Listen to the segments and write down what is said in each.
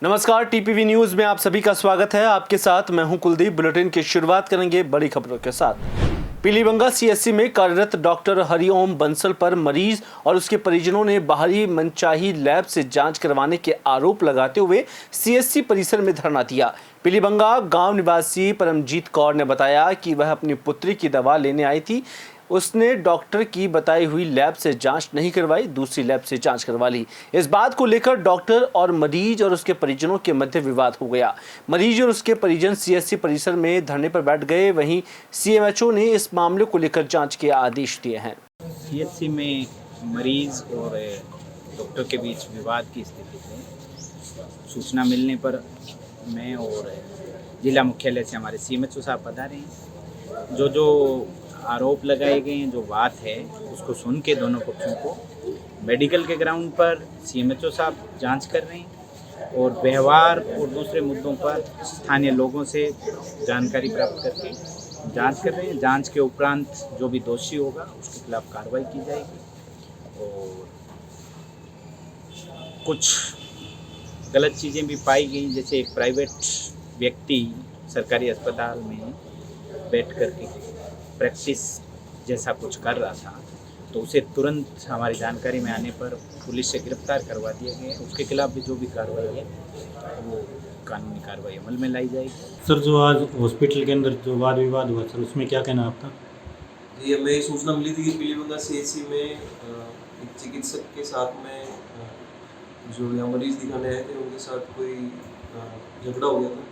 नमस्कार, TPV news में आप सभी का स्वागत है। आपके साथ मैं हूं कुलदीप। बुलेटिन की शुरुआत करेंगे बड़ी खबरों के साथ। पीलीबंगा सीएससी में कार्यरत डॉक्टर हरिओम बंसल पर मरीज और उसके परिजनों ने बाहरी मनचाही लैब से जांच करवाने के आरोप लगाते हुए सीएससी परिसर में धरना दिया। पीलीबंगा गांव निवासी परमजीत कौर ने बताया कि वह अपनी पुत्री की दवा लेने आई थी। उसने डॉक्टर की बताई हुई लैब से जांच नहीं करवाई, दूसरी लैब से जांच करवा ली। इस बात को लेकर डॉक्टर और मरीज और उसके परिजनों के मध्य विवाद हो गया। मरीज और उसके परिजन सीएससी परिसर में धरने पर बैठ गए। वहीं सीएमएचओ ने इस मामले को लेकर जांच के आदेश दिए हैं। सीएससी में मरीज और डॉक्टर के बीच विवाद की स्थिति है। सूचना मिलने पर मैं और जिला मुख्यालय से हमारे सीएमएचओ साहब पधारे हैं। जो आरोप लगाए गए हैं, जो बात है, उसको सुन के दोनों पक्षों को मेडिकल के ग्राउंड पर सीएमएचओ साहब जांच कर रहे हैं और व्यवहार और दूसरे मुद्दों पर स्थानीय लोगों से जानकारी प्राप्त करके जांच कर रहे हैं। जांच के उपरांत जो भी दोषी होगा उसके खिलाफ कार्रवाई की जाएगी। और कुछ गलत चीज़ें भी पाई गई, जैसे एक प्राइवेट व्यक्ति सरकारी अस्पताल में बैठ कर के प्रैक्टिस जैसा कुछ कर रहा था, तो उसे तुरंत हमारी जानकारी में आने पर पुलिस से गिरफ्तार करवा दिया गया है। उसके खिलाफ भी जो भी कार्रवाई है वो कानूनी कार्रवाई अमल में लाई जाएगी। सर, जो आज हॉस्पिटल के अंदर जो वाद विवाद हुआ सर, उसमें क्या कहना आपका? जी, हमें सूचना मिली थी कि पीलीबंगा सीएससी में एक चिकित्सक के साथ में जो यहाँ मरीज दिखाने आए थे उनके साथ कोई झगड़ा हो गया था।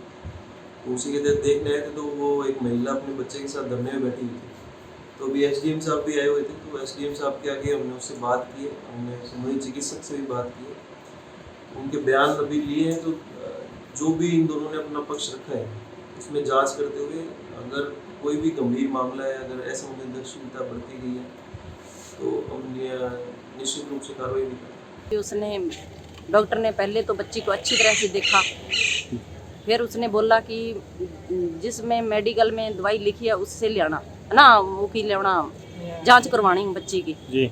तो उसी के तहत देखने आए थे, तो वो एक महिला अपने बच्चे के साथ धरने में बैठी हुई थी। तो अभी एसडीएम साहब भी आए हुए थे, तो एसडीएम साहब के आगे हमने उससे बात की है, हमने संबंधित चिकित्सक से भी बात की है, उनके बयान अभी लिए हैं। तो जो भी इन दोनों ने अपना पक्ष रखा है उसमें जांच करते हुए अगर कोई भी गंभीर मामला है, अगर असंवेदनशीलता बरती गई है, तो हम निश्चित रूप से कार्रवाई भी करेंगे। उसने डॉक्टर ने पहले तो बच्ची को अच्छी तरह से देखा, फिर उसने बोला कि जिसमें मेडिकल में दवाई लिखी है उससे लेना ना, वो की लेना जांच करवानी बच्ची की जी।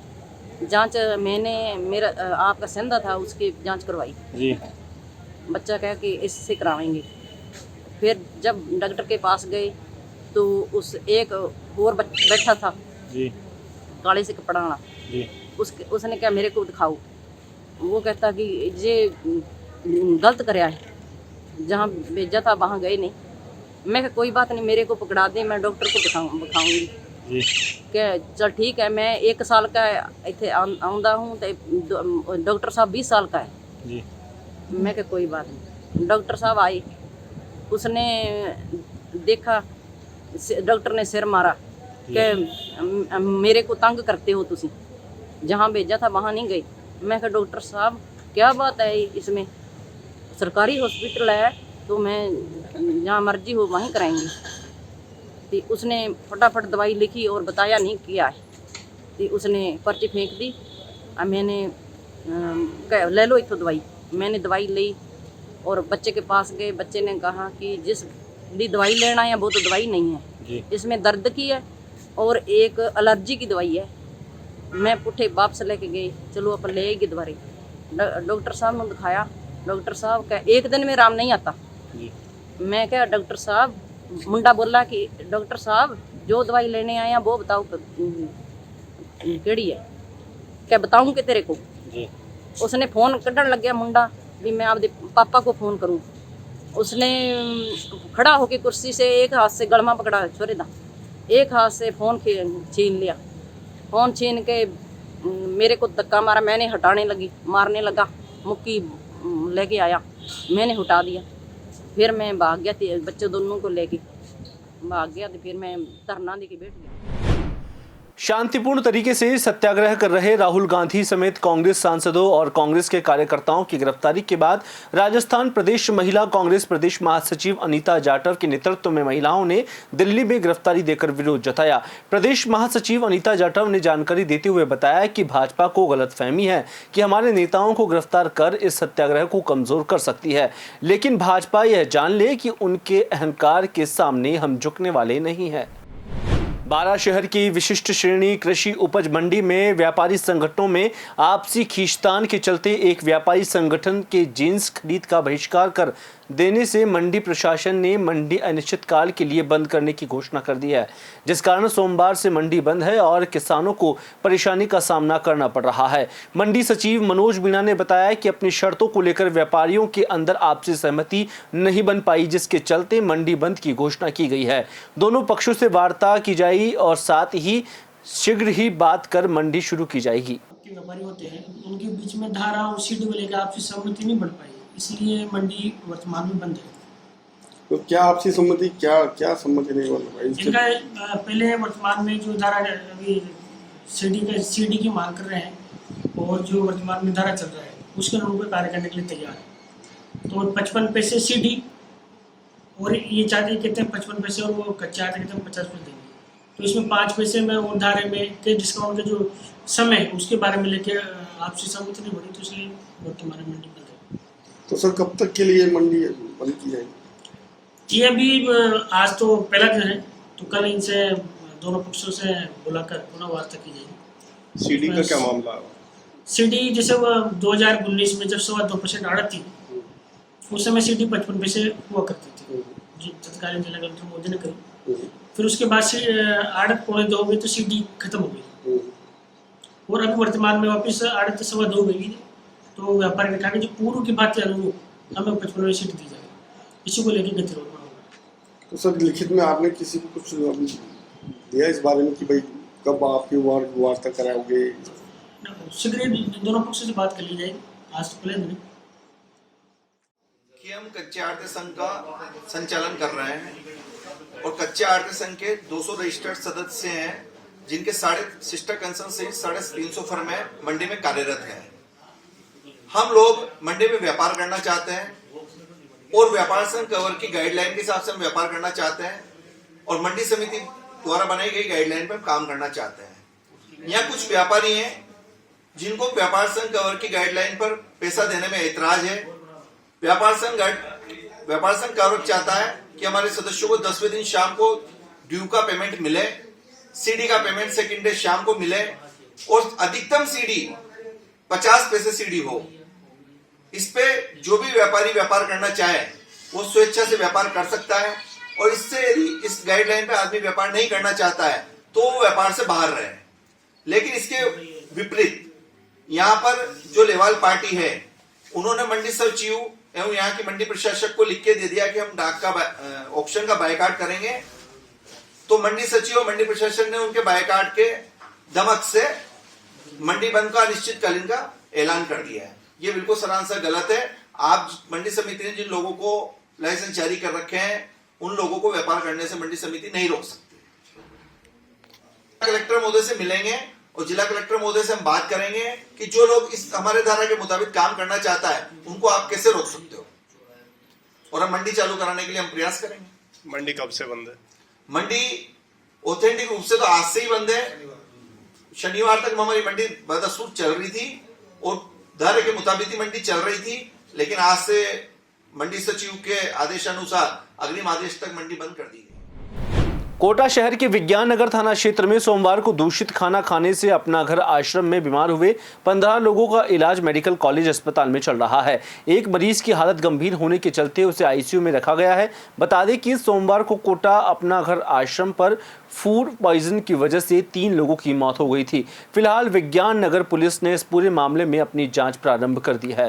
जांच मैंने मेरा आपका संदा था, उसकी जांच करवाई जी। बच्चा कहा कि इससे कराएंगे। फिर जब डॉक्टर के पास गए तो उस एक और बैठा था जी, काले से कपड़ा वाला जी। उसने कहा मेरे को दिखाओ। वो कहता कि ये गलत कराया है, जहाँ भेजा था वहाँ गए नहीं। मैं कहा कोई बात नहीं, मेरे को पकड़ा दे, मैं डॉक्टर को दिखाऊंगी। क्या चल ठीक है, मैं 1 साल का इतने आंदा हूँ, तो डॉक्टर साहब 20 साल का है जी। मैं कहा कोई बात नहीं। डॉक्टर साहब आए, उसने देखा, डॉक्टर ने सिर मारा कि मेरे को तंग करते हो तुसी, जहाँ भेजा था वहाँ नहीं गई। मैं कहा डॉक्टर साहब क्या बात है, इसमें सरकारी हॉस्पिटल है, तो मैं जहाँ मर्जी हो वहीं कराएंगी। तो उसने फटाफट दवाई लिखी और बताया नहीं किया है, तो उसने पर्ची फेंक दी। मैंने ले लो इतो दवाई। मैंने दवाई ली और बच्चे के पास गए। बच्चे ने कहा कि जिस ली दवाई लेना है वो तो दवाई नहीं है जी। इसमें दर्द की है और एक एलर्जी की दवाई है। मैं पुठे वापस लेके गई, चलो अपन ले आएगी दोबारा। डॉक्टर साहब ने दिखाया, डॉक्टर साहब का 1 दिन में आराम नहीं आता जी। मैं क्या डॉक्टर साहब, मुंडा बोला कि डॉक्टर साहब जो दवाई लेने आए हैं वो बताओ केड़ी है, क्या बताऊं कि तेरे को जी। उसने फोन कढ़न लग गया मुंडा भी मैं आपके पापा को फोन करूं। उसने खड़ा होके कुर्सी से एक हाथ से गलमा पकड़ा छोरे दा, एक हाथ से फोन छीन लिया। फोन छीन के मेरे को धक्का मारा, मैंने हटाने लगी, मारने लगा, मुक्की लेके आया, मैंने हटा दिया। फिर मैं भाग गया, बच्चे दोनों को लेके भाग गया। तो फिर मैं धरना दे के बैठ गया। शांतिपूर्ण तरीके से सत्याग्रह कर रहे राहुल गांधी समेत कांग्रेस सांसदों और कांग्रेस के कार्यकर्ताओं की गिरफ्तारी के बाद राजस्थान प्रदेश महिला कांग्रेस प्रदेश महासचिव अनीता जाटव के नेतृत्व में महिलाओं ने दिल्ली में गिरफ्तारी देकर विरोध जताया। प्रदेश महासचिव अनीता जाटव ने जानकारी देते हुए बताया कि भाजपा को गलतफहमी है कि हमारे नेताओं को गिरफ्तार कर इस सत्याग्रह को कमजोर कर सकती है, लेकिन भाजपा यह जान ले कि उनके अहंकार के सामने हम झुकने वाले नहीं है। बारा शहर की विशिष्ट श्रेणी कृषि उपज मंडी में व्यापारी संगठनों में आपसी खींचतान के चलते एक व्यापारी संगठन के जींस खरीद का बहिष्कार कर देने से मंडी प्रशासन ने मंडी अनिश्चितकाल के लिए बंद करने की घोषणा कर दी है, जिस कारण सोमवार से मंडी बंद है और किसानों को परेशानी का सामना करना पड़ रहा है। मंडी सचिव मनोज मीणा ने बताया कि अपनी शर्तों को लेकर व्यापारियों के अंदर आपसी सहमति नहीं बन पाई, जिसके चलते मंडी बंद की घोषणा की गई है। दोनों पक्षों से वार्ता की जाएगी और साथ ही शीघ्र ही बात कर मंडी शुरू की जाएगी। व्यापारी होते हैं उनके बीच में धारा और सीढ़ी को लेकर आपसी सहमति नहीं बन पाई, इसलिए मंडी वर्तमान में बंद है। तो क्या आपसी सहमति क्या सम्मति नहीं बन पाई? इनका पहले वर्तमान में जो धारा अभी सीडी की मांग कर रहे हैं और जो वर्तमान में धारा चल रहा है उसके अनुरूप कार्य करने के लिए तैयार है। तो 55 पैसे सीडी और ये चाहते कहते हैं 55 पैसे और वो कच्चे आटे कहते हैं 50 पैसे देंगे। तो इसमें 5 पैसे में और धारे में के डिस्काउंट के जो समय है उसके बारे में लेके आपसी सहमति नहीं बनी, तो इसलिए वर्तमान में मंडी बंद है। तो सर कब तक के लिए मंडी बंद की जाएगी? ये अभी आज तो पहला दिन है, तो कल इनसे दोनों पक्षों से बुलाकर पुनः वार्ता की जाएगी। सीडी का क्या मामला है? सीडी जैसे वो 2019 में जब 2.25% आड़त थी उस समय सीडी 55 पैसे हुआ करती थी, जो तत्कालीन जिला कलेक्टर मोदी ने करी। फिर उसके बाद से आड़त 2.25 हो गई तो सीडी खत्म हो गई और अभी वर्तमान में वापस आड़त 2.25 गई। तो व्यापारी ने कहा कि जो पूर्व की बात है अनुरूप हमें 55 सीट दी जाए, इसी को लेकर गतिरोध होगा। तो सर लिखित में आपने किसी को कुछ दिया इस बारे में कि भाई कब आपकी वार्ता कराओगे? शीघ्र ही दोनों पक्षों से बात कर ली जाएगी। आज तो पहले दिन कि हम कच्चे आड़ती संघ का संचालन कर रहे हैं और कच्चे आड़ती संघ के 200 रजिस्टर्ड सदस्य हैं, जिनके सिस्टर कंसर्न से 350 फर्म है मंडी में कार्यरत है। हम लोग मंडी में व्यापार करना चाहते हैं और व्यापार संघ कवर की गाइडलाइन के हिसाब से हम व्यापार करना चाहते हैं और मंडी समिति द्वारा बनाई गई गाइडलाइन पर हम काम करना चाहते हैं। यहाँ कुछ व्यापारी हैं जिनको व्यापार संघ कवर की गाइडलाइन पर पैसा देने में ऐतराज है। व्यापार संघ कवर चाहता है कि हमारे सदस्यों को 10वें दिन शाम को ड्यू का पेमेंट मिले, सीडी का पेमेंट सेकंड डे शाम को मिले और अधिकतम सीडी 50 पैसे सीडी हो। इस पे जो भी व्यापारी व्यापार करना चाहे वो स्वेच्छा से व्यापार कर सकता है और इससे यदि इस गाइडलाइन पे आदमी व्यापार नहीं करना चाहता है तो वो व्यापार से बाहर रहे। लेकिन इसके विपरीत यहाँ पर जो लेवाल पार्टी है उन्होंने मंडी सचिव एवं यहाँ की मंडी प्रशासक को लिख के दे दिया कि हम डाक का ऑक्शन का बायकाट करेंगे। तो मंडी सचिव और मंडी प्रशासन ने उनके बायकाट के दमक से मंडी बंद का अनिश्चितकालीन का ऐलान कर दिया है। ये बिल्कुल सरासर गलत है। आप मंडी समिति ने जिन लोगों को लाइसेंस जारी कर रखे हैं उन लोगों को व्यापार करने से मंडी समिति नहीं रोक सकती। कलेक्टर महोदय से मिलेंगे और जिला कलेक्टर महोदय से हम बात करेंगे कि जो लोग इस हमारे धारा के मुताबिक काम करना चाहता है उनको आप कैसे रोक सकते हो और हम मंडी चालू कराने के लिए हम प्रयास करेंगे। मंडी कब से बंद है? मंडी ऑथेंटिक रूप से तो आज से ही बंद है। शनिवार तक हमारी मंडी बदस्तूर चल रही थी और धारे के मुताबिक ही मंडी चल रही थी, लेकिन आज से मंडी सचिव के आदेशानुसार अग्रिम आदेश तक मंडी बंद कर दी गई। कोटा शहर के विज्ञान नगर थाना क्षेत्र में सोमवार को दूषित खाना खाने से अपना घर आश्रम में बीमार हुए 15 लोगों का इलाज मेडिकल कॉलेज अस्पताल में चल रहा है। एक मरीज की हालत गंभीर होने के चलते उसे आईसीयू में रखा गया है। बता दें कि सोमवार को कोटा अपना घर आश्रम पर फूड पॉइजन की वजह से 3 लोगों की मौत हो गई थी। फिलहाल विज्ञान नगर पुलिस ने इस पूरे मामले में अपनी जाँच प्रारंभ कर दी है।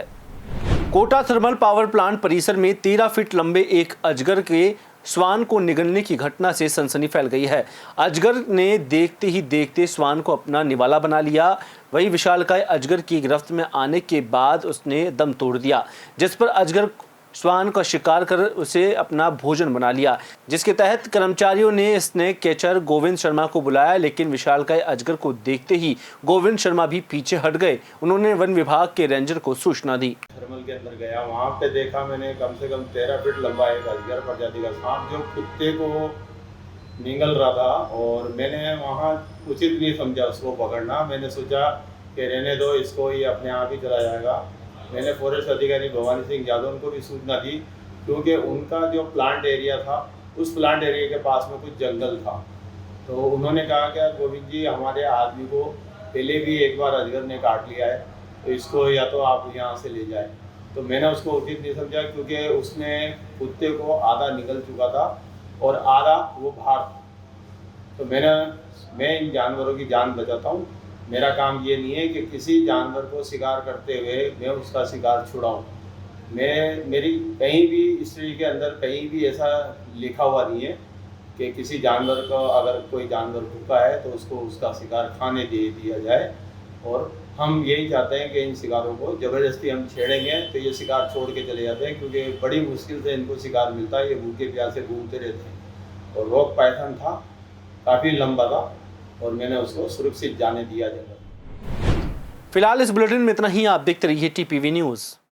कोटा थर्मल पावर प्लांट परिसर में 13 फीट लंबे एक अजगर के श्वान को निगलने की घटना से सनसनी फैल गई है। अजगर ने देखते ही देखते श्वान को अपना निवाला बना लिया। वही विशालकाय अजगर की गिरफ्त में आने के बाद उसने दम तोड़ दिया, जिस पर अजगर श्वान का शिकार कर उसे अपना भोजन बना लिया, जिसके तहत कर्मचारियों ने स्नेक कैचर गोविंद शर्मा को बुलाया, लेकिन विशालकाय अजगर को देखते ही गोविंद शर्मा भी पीछे हट गए। उन्होंने वन विभाग के रेंजर को सूचना दी। थर्मल के अंदर गया, वहाँ पे देखा मैंने कम से कम 13 फीट लंबा एक अजगर प्रजाति का सांप जो कुत्ते को निगल रहा था और मैंने वहाँ उचित नहीं समझा उसको पकड़ना। मैंने सोचा कि रहने दो इसको, ये अपने आप ही चला जाएगा। मैंने फॉरेस्ट अधिकारी भवानी सिंह यादव उनको भी सूचना दी, क्योंकि उनका जो प्लांट एरिया था उस प्लांट एरिया के पास में कुछ जंगल था। तो उन्होंने कहा कि गोविंद जी हमारे आदमी को पहले भी एक बार अजगर ने काट लिया है, तो इसको या तो आप यहाँ से ले जाए। तो मैंने उसको उचित नहीं समझा, क्योंकि उसने कुत्ते को आधा निकल चुका था और आधा वो बाहर था। तो मैं इन जानवरों की जान बचाता हूँ। मेरा काम ये नहीं है कि किसी जानवर को शिकार करते हुए मैं उसका शिकार छुड़ाऊँ। मेरी कहीं भी हिस्ट्री के अंदर कहीं भी ऐसा लिखा हुआ नहीं है कि किसी जानवर को, अगर कोई जानवर भूखा है तो उसको उसका शिकार खाने दे दिया जाए। और हम यही चाहते हैं कि इन शिकारों को ज़बरदस्ती हम छेड़ेंगे तो ये शिकार छोड़ के चले जाते हैं, क्योंकि बड़ी मुश्किल से इनको शिकार मिलता है। ये भूखे प्यासे घूमते रहते हैं। और रॉक पाइथन था, काफ़ी लंबा था और मैंने उसको सुरक्षित जाने दिया जगह। फिलहाल इस बुलेटिन में इतना ही। आप देखते रहिए टीपीवी न्यूज़।